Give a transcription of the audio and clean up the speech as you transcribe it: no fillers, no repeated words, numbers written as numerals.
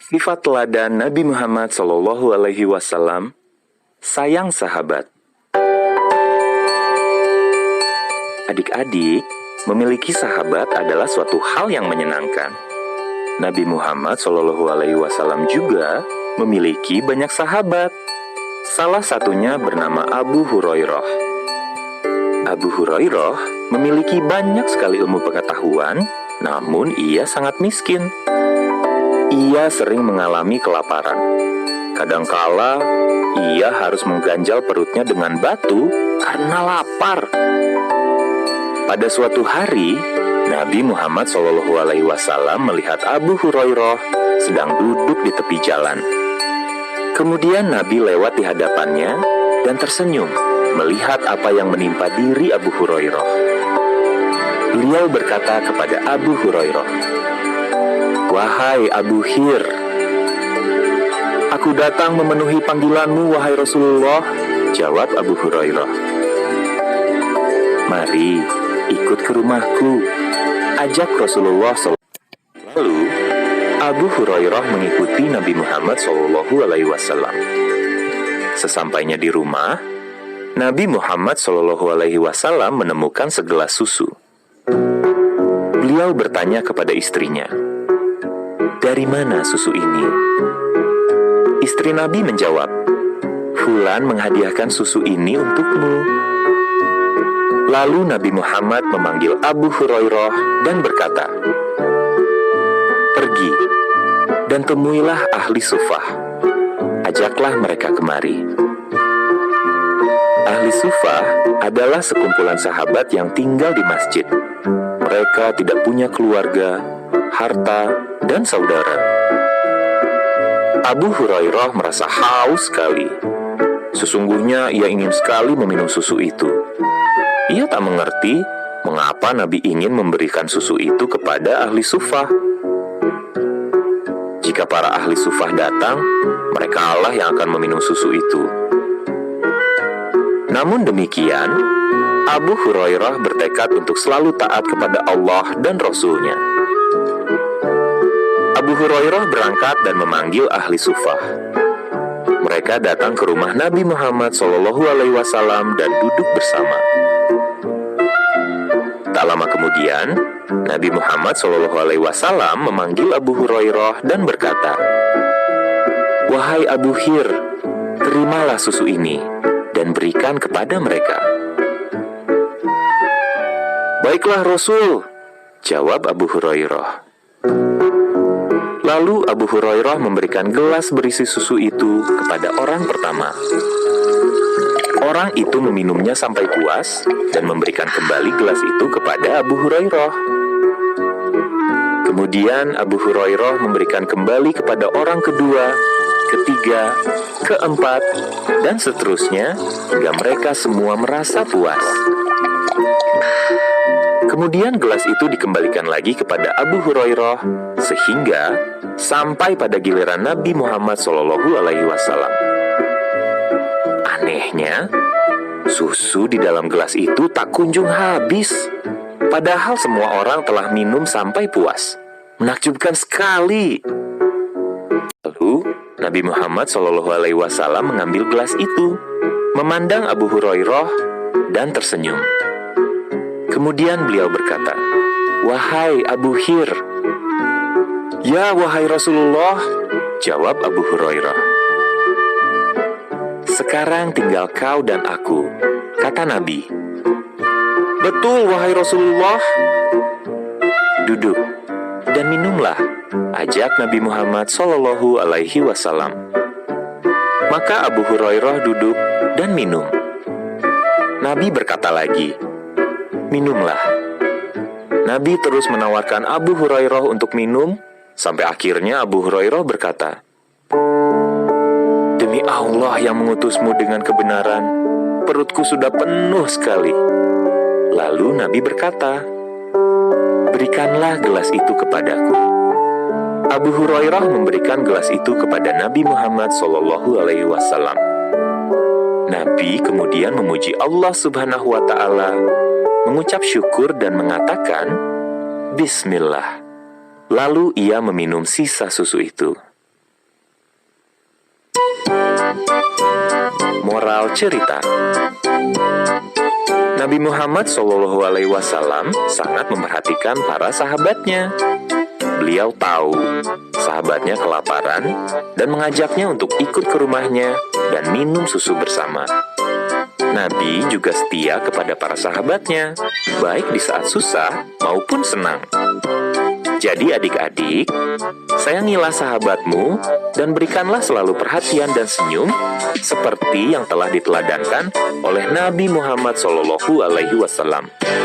Sifat teladan Nabi Muhammad SAW, sayang sahabat. Adik-adik, memiliki sahabat adalah suatu hal yang menyenangkan. Nabi Muhammad SAW juga memiliki banyak sahabat. Salah satunya bernama Abu Hurairah. Abu Hurairah memiliki banyak sekali ilmu pengetahuan, namun ia sangat miskin. Ia sering mengalami kelaparan. Kadangkala, ia harus mengganjal perutnya dengan batu karena lapar. Pada suatu hari, Nabi Muhammad SAW melihat Abu Hurairah sedang duduk di tepi jalan. Kemudian Nabi lewat di hadapannya dan tersenyum melihat apa yang menimpa diri Abu Hurairah. Beliau berkata kepada Abu Hurairah, "Wahai Abu Hir, aku datang memenuhi panggilanmu, wahai Rasulullah," jawab Abu Hurairah. "Mari, ikut ke rumahku," ajak Rasulullah SAW. Lalu, Abu Hurairah mengikuti Nabi Muhammad SAW. Sesampainya di rumah, Nabi Muhammad SAW menemukan segelas susu. Beliau bertanya kepada istrinya, "Dari mana susu ini?" Istri Nabi menjawab, "Fulan menghadiahkan susu ini untukmu." Lalu Nabi Muhammad memanggil Abu Hurairah dan berkata, "Pergi dan temuilah ahli sufah. Ajaklah mereka kemari." Ahli sufah adalah sekumpulan sahabat yang tinggal di masjid. Mereka tidak punya keluarga, harta, dan saudara. Abu Hurairah merasa haus sekali. Sesungguhnya ia ingin sekali meminum susu itu. Ia tak mengerti mengapa Nabi ingin memberikan susu itu kepada ahli sufah. Jika para ahli sufah datang, mereka lah yang akan meminum susu itu. Namun demikian, Abu Hurairah bertekad untuk selalu taat kepada Allah dan Rasul-Nya. Abu Hurairah berangkat dan memanggil ahli sufah. Mereka datang ke rumah Nabi Muhammad SAW dan duduk bersama. Tak lama kemudian, Nabi Muhammad SAW memanggil Abu Hurairah dan berkata, "Wahai Abu Hir, terimalah susu ini dan berikan kepada mereka." "Baiklah Rasul," jawab Abu Hurairah. Lalu Abu Hurairah memberikan gelas berisi susu itu kepada orang pertama. Orang itu meminumnya sampai puas dan memberikan kembali gelas itu kepada Abu Hurairah. Kemudian Abu Hurairah memberikan kembali kepada orang kedua, ketiga, keempat, dan seterusnya hingga mereka semua merasa puas. Kemudian gelas itu dikembalikan lagi kepada Abu Hurairah sehingga sampai pada giliran Nabi Muhammad SAW. Anehnya, susu di dalam gelas itu tak kunjung habis, padahal semua orang telah minum sampai puas. Menakjubkan sekali. Lalu Nabi Muhammad SAW mengambil gelas itu, memandang Abu Hurairah dan tersenyum. Kemudian beliau berkata, "Wahai Abu Hir." "Ya, wahai Rasulullah," jawab Abu Hurairah. "Sekarang tinggal kau dan aku," kata Nabi. "Betul, wahai Rasulullah." "Duduk dan minumlah," ajak Nabi Muhammad SAW. Maka Abu Hurairah duduk dan minum. Nabi berkata lagi, "Minumlah." Nabi terus menawarkan Abu Hurairah untuk minum, sampai akhirnya Abu Hurairah berkata, "Demi Allah yang mengutusmu dengan kebenaran, perutku sudah penuh sekali." Lalu Nabi berkata, "Berikanlah gelas itu kepadaku." Abu Hurairah memberikan gelas itu kepada Nabi Muhammad SAW. Nabi kemudian memuji Allah Subhanahu wa Ta'ala, mengucap syukur dan mengatakan, "Bismillah." Lalu ia meminum sisa susu itu. Moral cerita: Nabi Muhammad SAW sangat memperhatikan para sahabatnya. Beliau tahu sahabatnya kelaparan dan mengajaknya untuk ikut ke rumahnya dan minum susu bersama. Nabi juga setia kepada para sahabatnya, baik di saat susah maupun senang. Jadi adik-adik, sayangilah sahabatmu dan berikanlah selalu perhatian dan senyum seperti yang telah diteladankan oleh Nabi Muhammad SAW.